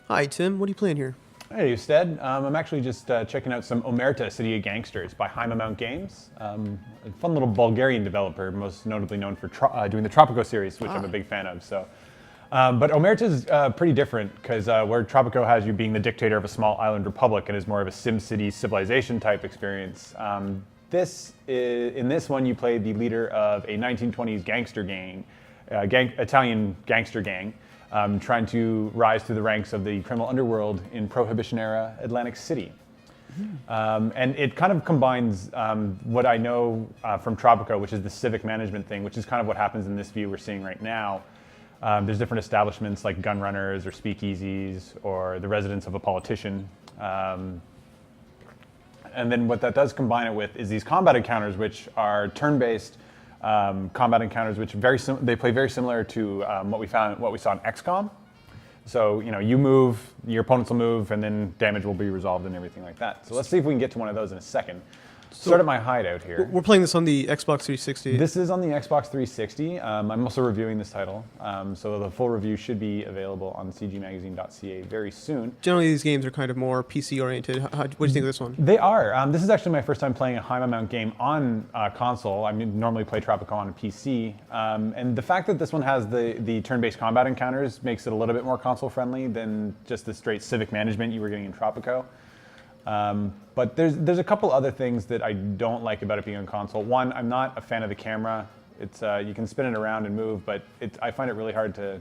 Hi, Tim. What are you playing here? Hey, Stead. I'm actually just checking out some Omerta City of Gangerss by Mount Games. A fun little Bulgarian developer, most notably known for doing the Tropico series, which I'm a big fan of. But Omerta is pretty different because where Tropico has you being the dictator of a small island republic and is more of a SimCity civilization type experience. In this one, you play the leader of a 1920s gangster gang, Italian gangster gang. Trying to rise through the ranks of the criminal underworld in Prohibition-era Atlantic City. And it kind of combines what I know from Tropico, which is the civic management thing, which is kind of what happens in this view we're seeing right now. There's different establishments like gun runners or speakeasies or the residence of a politician. And then what that does combine it with is these combat encounters, which are turn-based combat encounters, which they play very similar to what we saw in XCOM. So you move, your opponents will move, and then damage will be resolved and everything like that. So let's see if we can get to one of those in a second. Start at my hideout here. We're playing this on the Xbox 360. This is on the Xbox 360. I'm also reviewing this title, so the full review should be available on cgmagazine.ca very soon. Generally, these games are kind of more PC-oriented. What do you think of this one? They are. This is actually my first time playing a Mount game on console. I normally play Tropico on a PC. And the fact that this one has the turn-based combat encounters makes it a little bit more console-friendly than just the straight civic management you were getting in Tropico. But there's a couple other things that I don't like about it being on console. One, I'm not a fan of the camera. It's you can spin it around and move, but I find it really hard to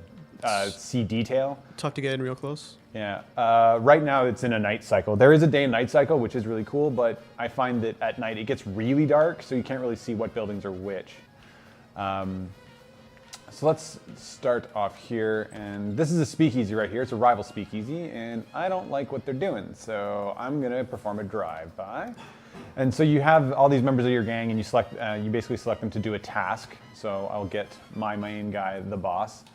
see detail. Tough to get in real close. Yeah. Right now it's in a night cycle. There is a day and night cycle, which is really cool, but I find that at night it gets really dark, so you can't really see what buildings are which. So let's start off here, and this is a speakeasy right here. It's a rival speakeasy, and I don't like what they're doing, so I'm gonna perform a drive-by. And so you have all these members of your gang, and you basically select them to do a task. So I'll get my main guy, the boss,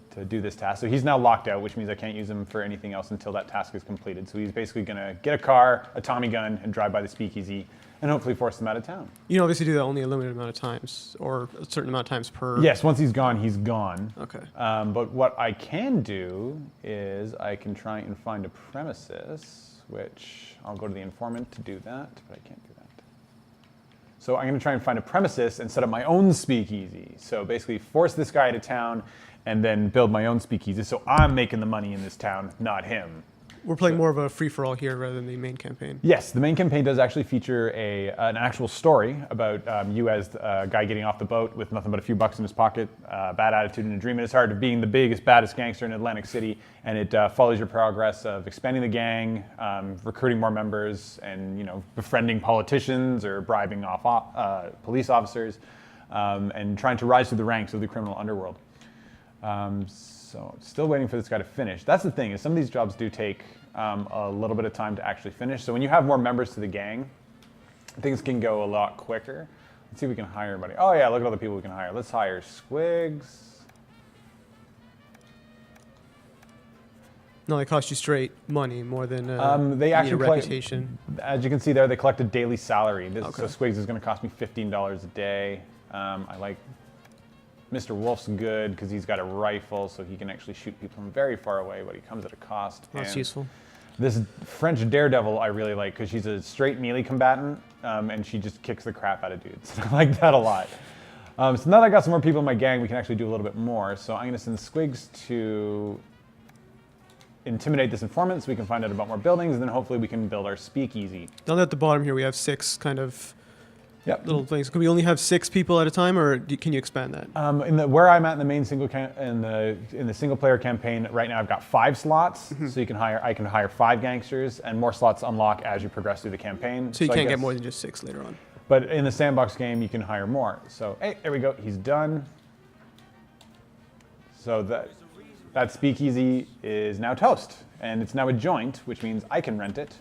to do this task. So he's now locked out, which means I can't use him for anything else until that task is completed. So he's basically gonna get a car, a Tommy gun, and drive by the speakeasy, and hopefully force them out of town. You can obviously do that only a limited amount of times, or a certain amount of times per... Yes, once he's gone, he's gone. Okay. But what I can do is I can try and find a premises, which I'll go to the informant to do that, but I can't do that. So I'm gonna try and find a premises and set up my own speakeasy. So basically force this guy out of town and then build my own speakeasy. So I'm making the money in this town, not him. We're playing more of a free-for-all here rather than the main campaign. Yes, the main campaign does actually feature an actual story about you as a guy getting off the boat with nothing but a few bucks in his pocket, bad attitude and a dream in his heart of being the biggest, baddest gangster in Atlantic City, and it follows your progress of expanding the gang, recruiting more members, and befriending politicians or bribing off police officers, and trying to rise through the ranks of the criminal underworld. So still waiting for this guy to finish. That's the thing, is some of these jobs do take a little bit of time to actually finish. So when you have more members to the gang, things can go a lot quicker. Let's see if we can hire anybody. Oh yeah, look at all the people we can hire. Let's hire Squigs. No, they cost you straight money more than they actually reputation. As you can see there, they collect a daily salary. Okay. So Squigs is going to cost me $15 a day. I like Mr. Wolf's good because he's got a rifle, so he can actually shoot people from very far away, but he comes at a cost. That's useful. This French daredevil I really like because she's a straight melee combatant, and she just kicks the crap out of dudes. I like that a lot. So now that I got some more people in my gang, we can actually do a little bit more. So I'm going to send Squigs to intimidate this informant so we can find out about more buildings, and then hopefully we can build our speakeasy. Down at the bottom here, we have 6 kind of... Yep. Little things. Can we only have 6 people at a time, or can you expand that? Where I'm at in the main in the single player campaign right now, I've got 5 slots, so I can hire 5 gangsters, and more slots unlock as you progress through the campaign. So you can't get more than just 6 later on. But in the sandbox game, you can hire more. So hey, there we go. He's done. So that speakeasy is now toast, and it's now a joint, which means I can rent it.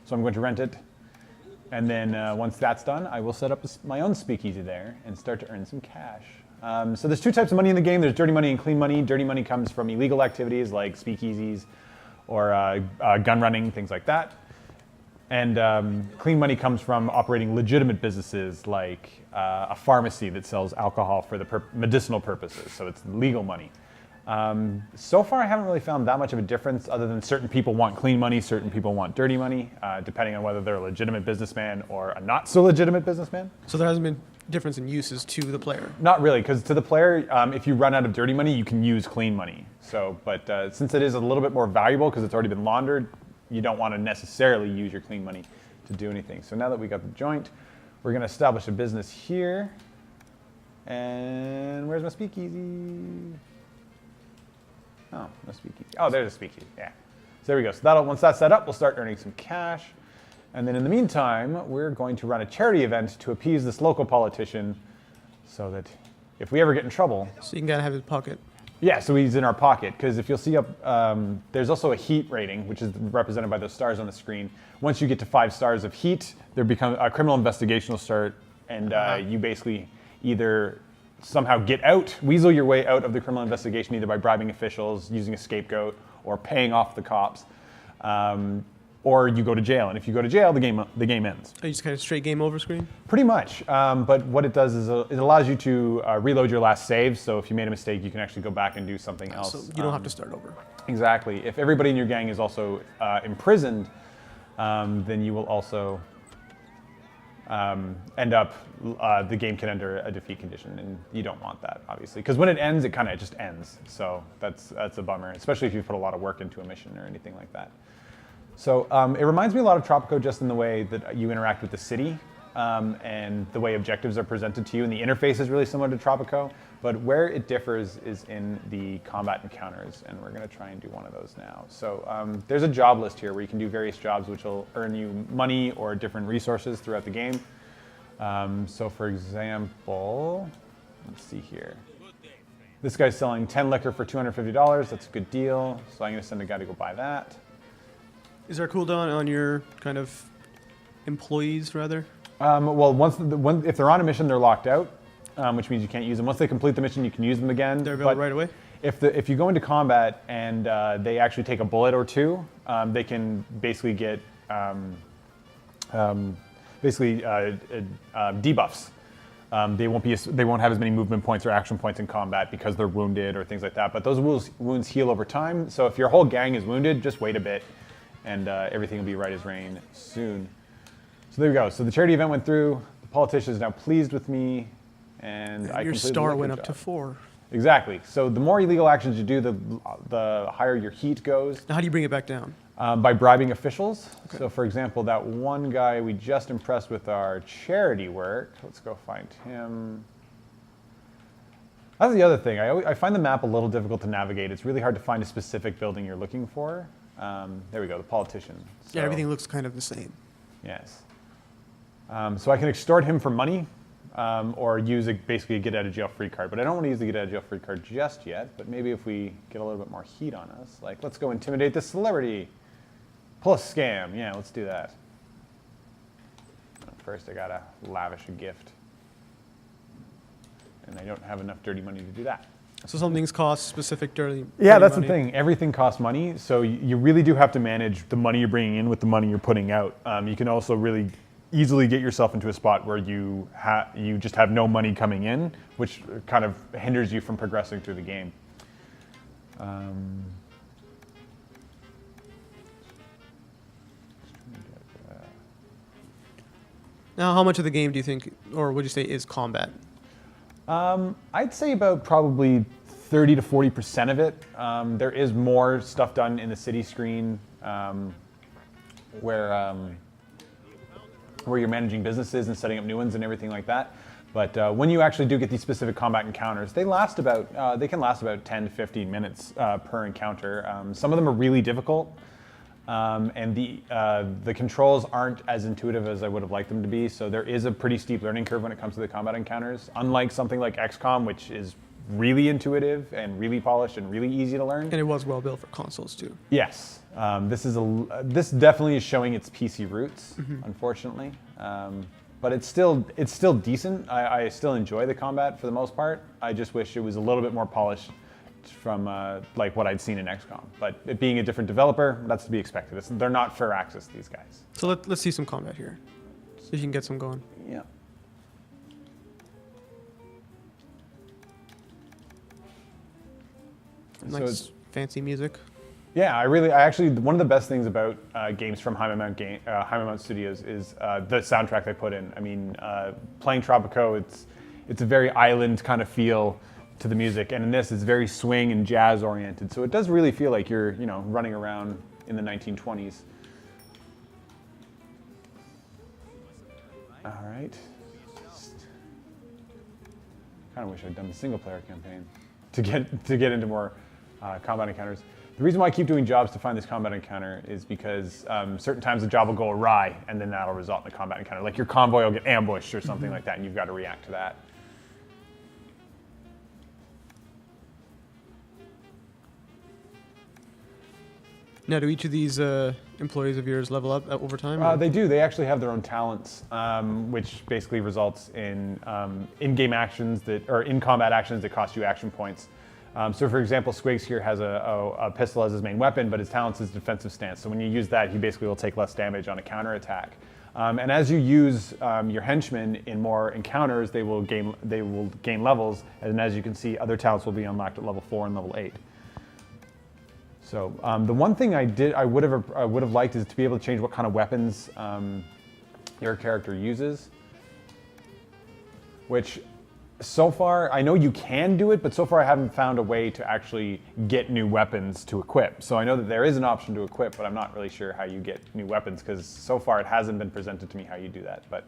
So I'm going to rent it. And then once that's done, I will set up my own speakeasy there and start to earn some cash. So there's 2 types of money in the game. There's dirty money and clean money. Dirty money comes from illegal activities like speakeasies or gun running, things like that. And clean money comes from operating legitimate businesses like a pharmacy that sells alcohol for the medicinal purposes. So it's legal money. So far, I haven't really found that much of a difference other than certain people want clean money, certain people want dirty money, depending on whether they're a legitimate businessman or a not so legitimate businessman. So there hasn't been difference in uses to the player. Not really, because to the player, if you run out of dirty money, you can use clean money. So, but since it is a little bit more valuable because it's already been laundered, you don't want to necessarily use your clean money to do anything. So now that we got the joint, we're going to establish a business here. And where's my speakeasy? Oh, no speakeasy. Oh, there's a speakeasy. Yeah. So there we go. So once that's set up, we'll start earning some cash. And then in the meantime, we're going to run a charity event to appease this local politician so that if we ever get in trouble. So you can kind of have his pocket. Yeah, so he's in our pocket. Because if you'll see up, there's also a heat rating, which is represented by those stars on the screen. Once you get to 5 stars of heat, there becomes a criminal investigation will start. And you basically either somehow get out, weasel your way out of the criminal investigation, either by bribing officials, using a scapegoat, or paying off the cops. Or you go to jail, and if you go to jail, the game ends. Oh, you just kind of straight game over screen? Pretty much, but what it does is it allows you to reload your last save, so if you made a mistake, you can actually go back and do something else. So you don't have to start over. Exactly. If everybody in your gang is also imprisoned, then you will also end up, the game can enter a defeat condition, and you don't want that, obviously. Because when it ends, it kind of just ends, so that's a bummer, especially if you put a lot of work into a mission or anything like that. So it reminds me a lot of Tropico just in the way that you interact with the city and the way objectives are presented to you. And the interface is really similar to Tropico, but where it differs is in the combat encounters. And we're going to try and do one of those now. So there's a job list here where you can do various jobs which will earn you money or different resources throughout the game. So for example, let's see here. This guy's selling 10 liquor for $250. That's a good deal. So I'm going to send a guy to go buy that. Is there a cooldown on your kind of employees, rather? Well, if they're on a mission, they're locked out, which means you can't use them. Once they complete the mission, you can use them again. They're available right away? If you go into combat and they actually take a bullet or two, they can basically get debuffs. They won't have as many movement points or action points in combat because they're wounded or things like that. But those wounds heal over time. So if your whole gang is wounded, just wait a bit. And everything will be right as rain soon. So there we go. So the charity event went through. The politician is now pleased with me, and I completed the your star went job. up to 4. Exactly. So the more illegal actions you do, the higher your heat goes. Now how do you bring it back down? By bribing officials. Okay. So for example, that one guy we just impressed with our charity work. Let's go find him. That's the other thing. I find the map a little difficult to navigate. It's really hard to find a specific building you're looking for. There we go, the politician. So, Yeah, everything looks kind of the same. Yes. So I can extort him for money or use basically a get out of jail free card. But I don't want to use the get out of jail free card just yet. But maybe if we get a little bit more heat on us, like let's go intimidate this celebrity. Pull a scam. Yeah, let's do that. First, I got to lavish a gift. And I don't have enough dirty money to do that. So some things cost specific dirty Yeah, that's money. the thing. Everything costs money, so you really do have to manage the money you're bringing in with the money you're putting out. You can also really easily get yourself into a spot where you just have no money coming in, which kind of hinders you from progressing through the game. Now, how much of the game do you think, or would you say, is combat? I'd say about probably 30 to 40% of it. There is more stuff done in the city screen where you're managing businesses and setting up new ones and everything like that. But when you actually do get these specific combat encounters, they can last about 10 to 15 minutes per encounter. Some of them are really difficult. And the controls aren't as intuitive as I would have liked them to be, so there is a pretty steep learning curve when it comes to the combat encounters. Unlike something like XCOM, which is really intuitive and really polished and really easy to learn. And it was well built for consoles too. Yes, this definitely is showing its PC roots, unfortunately. But it's still decent. I still enjoy the combat for the most part. I just wish it was a little bit more polished from like what I'd seen in XCOM. But it being a different developer, that's to be expected. They're not fair access, these guys. So let's see some combat here. See if you can get some going. Yeah. Nice fancy music. Yeah, I actually, one of the best things about games from Jaime Mount Studios is the soundtrack they put in. I mean, playing Tropico, it's a very island kind of feel to the music, and in this, it's very swing and jazz oriented. So it does really feel like you're, running around in the 1920s. All right. Kind of wish I'd done the single player campaign to get into more combat encounters. The reason why I keep doing jobs to find this combat encounter is because certain times the job will go awry, and then that'll result in a combat encounter. Like your convoy will get ambushed or something like that, and you've got to react to that. Now, do each of these employees of yours level up over time? They do. They actually have their own talents, which basically results in in-game actions or in-combat actions that cost you action points. So for example, Squigs here has a pistol as his main weapon, but his talent's his defensive stance. So when you use that, he basically will take less damage on a counterattack. And as you use your henchmen in more encounters, they will gain levels. And as you can see, other talents will be unlocked at level 4 and level 8. So the one thing I would have liked is to be able to change what kind of weapons your character uses, which so far I know you can do it, but so far I haven't found a way to actually get new weapons to equip. So I know that there is an option to equip, but I'm not really sure how you get new weapons because so far it hasn't been presented to me how you do that. But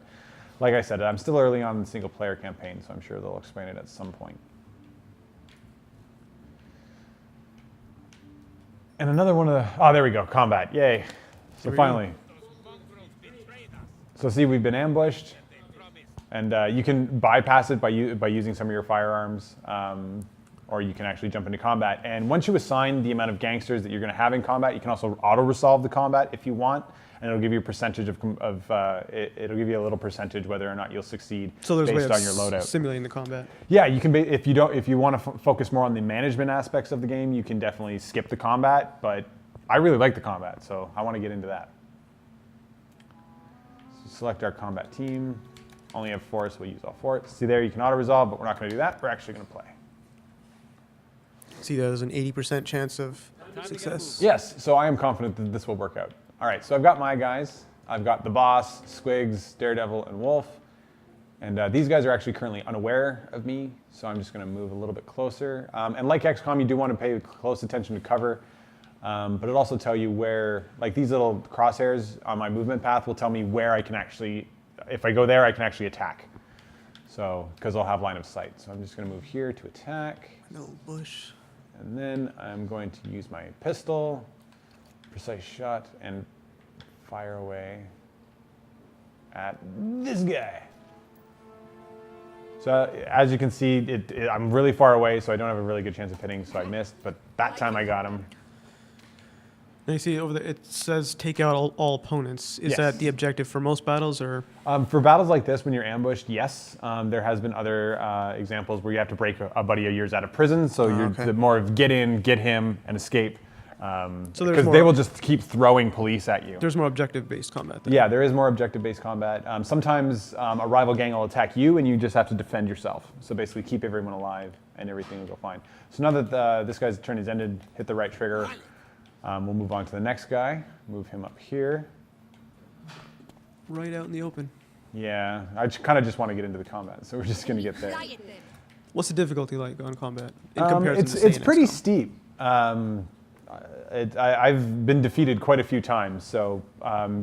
like I said, I'm still early on in the single player campaign, so I'm sure they'll explain it at some point. And another one of the, there we go, combat, yay. So finally. So see, we've been ambushed, and you can bypass it by using some of your firearms, or you can actually jump into combat. And once you assign the amount of gangsters that you're gonna have in combat, you can also auto-resolve the combat if you want, and it'll give you a percentage it'll give you a little percentage whether or not you'll succeed based on your loadout. Simulating the combat. Yeah, you can. If you want to focus more on the management aspects of the game, you can definitely skip the combat. But I really like the combat, so I want to get into that. So select our combat team. Only have 4, so we'll use all 4. See there, you can auto resolve, but we're not going to do that. We're actually going to play. See, there's an 80% chance of success. Yes, so I am confident that this will work out. All right, so I've got my guys. I've got the boss, Squigs, Daredevil, and Wolf. And these guys are actually currently unaware of me, so I'm just going to move a little bit closer. And like XCOM, you do want to pay close attention to cover, but it'll also tell you where, like these little crosshairs on my movement path will tell me where I can actually, if I go there, I can actually attack. So, because I'll have line of sight. So I'm just going to move here to attack. No bush. And then I'm going to use my pistol, precise shot, and fire away at this guy. So as you can see, I'm really far away, so I don't have a really good chance of hitting, so I missed, but that time I got him. Now you see over there, it says take out all opponents. Is that the objective for most battles, or? For battles like this, when you're ambushed, yes. There has been other examples where you have to break a buddy of yours out of prison, so you're more of get in, get him, and escape. Because they will just keep throwing police at you. There's more objective-based combat then. Yeah, there is more objective-based combat. Sometimes a rival gang will attack you, and you just have to defend yourself. So basically keep everyone alive, and everything will go fine. So now that this guy's turn is ended, hit the right trigger. We'll move on to the next guy. Move him up here. Right out in the open. Yeah, I kind of just want to get into the combat, so we're just going to get there. What's the difficulty like on combat in comparison to It's pretty steep. I've been defeated quite a few times, so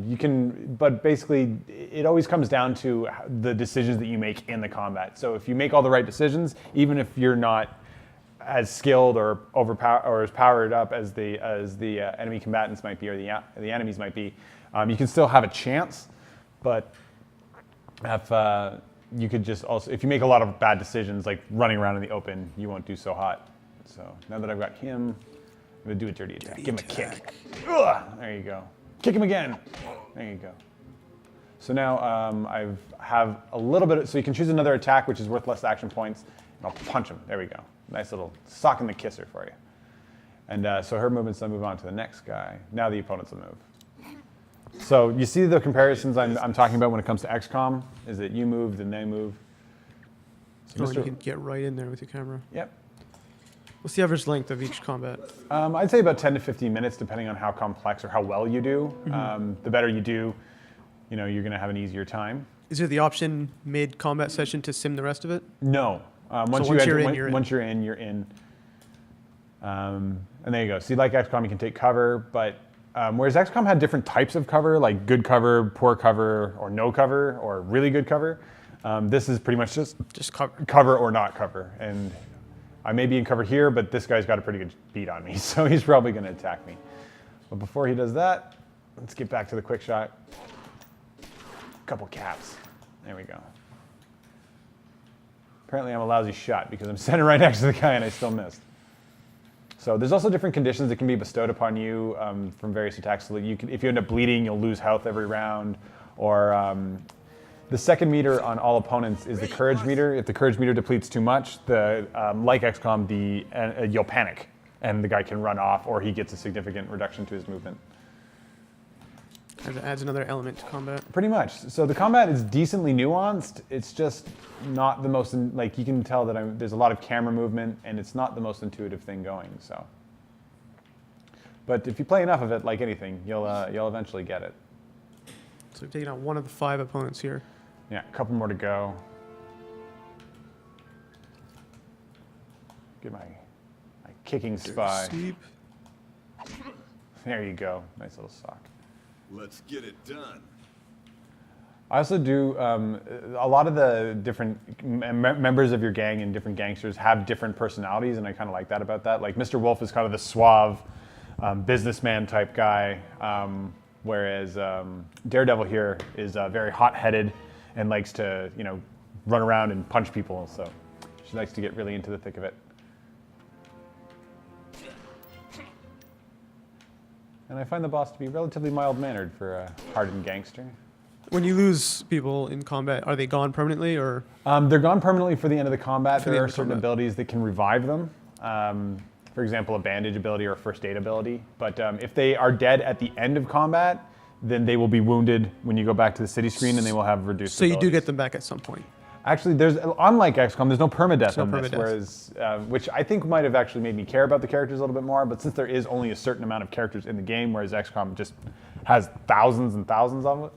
you can, but basically it always comes down to the decisions that you make in the combat. So if you make all the right decisions, even if you're not as skilled or as powered up as the enemy combatants might be, or the enemies might be, you can still have a chance. But if you could just also, if you make a lot of bad decisions, like running around in the open, you won't do so hot. So now that I've got him, I'm gonna do a dirty attack. Give him a kick. Ugh, there you go. Kick him again. There you go. So now I have a little bit, so you can choose another attack which is worth less action points, and I'll punch him. There we go. Nice little sock in the kisser for you. And so her movement's gonna move on to the next guy. Now the opponents will move. So you see the comparisons I'm talking about when it comes to XCOM, is that you move, then they move. So you can get right in there with your camera. Yep. What's the average length of each combat? I'd say about 10 to 15 minutes, depending on how complex or how well you do. The better you do, you're going to have an easier time. Is there the option mid-combat session to sim the rest of it? No. Once you're in, you're in. And there you go. See, like XCOM, you can take cover, but whereas XCOM had different types of cover, like good cover, poor cover, or no cover, or really good cover, this is pretty much just cover or not cover. And I may be in cover here, but this guy's got a pretty good beat on me, so he's probably going to attack me. But before he does that, let's get back to the quick shot. Couple caps. There we go. Apparently I'm a lousy shot because I'm standing right next to the guy and I still missed. So there's also different conditions that can be bestowed upon you from various attacks. So if you end up bleeding, you'll lose health every round. Or the second meter on all opponents is the courage meter. If the courage meter depletes too much, like XCOM, you'll panic and the guy can run off, or he gets a significant reduction to his movement. It adds another element to combat. Pretty much. So the combat is decently nuanced. It's just not the most, like you can tell that there's a lot of camera movement and it's not the most intuitive thing going, so. But if you play enough of it, like anything, you'll eventually get it. So we've taken out one of the 5 opponents here. Yeah, a couple more to go. Get my kicking spy. Steep. There you go. Nice little sock. Let's get it done. I also do, a lot of the different members of your gang and different gangsters have different personalities, and I kind of like that about that. Like Mr. Wolf is kind of the suave businessman type guy, whereas Daredevil here is very hot-headed and likes to, run around and punch people, so she likes to get really into the thick of it. And I find the boss to be relatively mild-mannered for a hardened gangster. When you lose people in combat, are they gone permanently, or? They're gone permanently for the end of the combat. There are certain abilities that can revive them. For example, a bandage ability or a first aid ability. But if they are dead at the end of combat, then they will be wounded when you go back to the city screen, and they will have reduced So abilities. you do get them back at some point? Actually, unlike XCOM, there's no permadeath on this, permadeath. whereas, which I think might have actually made me care about the characters a little bit more, but since there is only a certain amount of characters in the game, whereas XCOM just has thousands and thousands of it,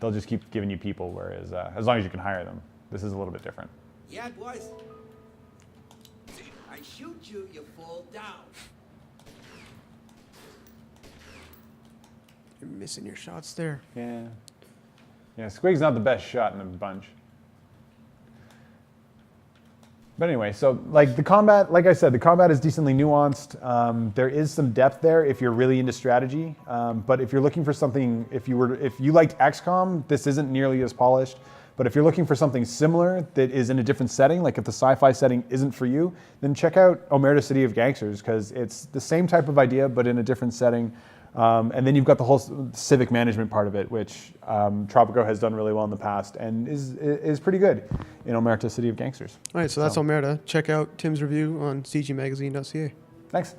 they'll just keep giving you people, whereas as long as you can hire them, this is a little bit different. Yeah, boys. I shoot you, you fall down. You're missing your shots there. Yeah. Yeah, Squig's not the best shot in the bunch. But anyway, so like the combat, like I said, the combat is decently nuanced. There is some depth there if you're really into strategy. But if you're looking for something, if you liked XCOM, this isn't nearly as polished. But if you're looking for something similar that is in a different setting, like if the sci-fi setting isn't for you, then check out Omerta City of Gangerss, because it's the same type of idea, but in a different setting. And then you've got the whole civic management part of it, which Tropico has done really well in the past and is pretty good in Omerta City of Gangerss. All right, so that's Omerta. Check out Tim's review on cgmagazine.ca. Thanks.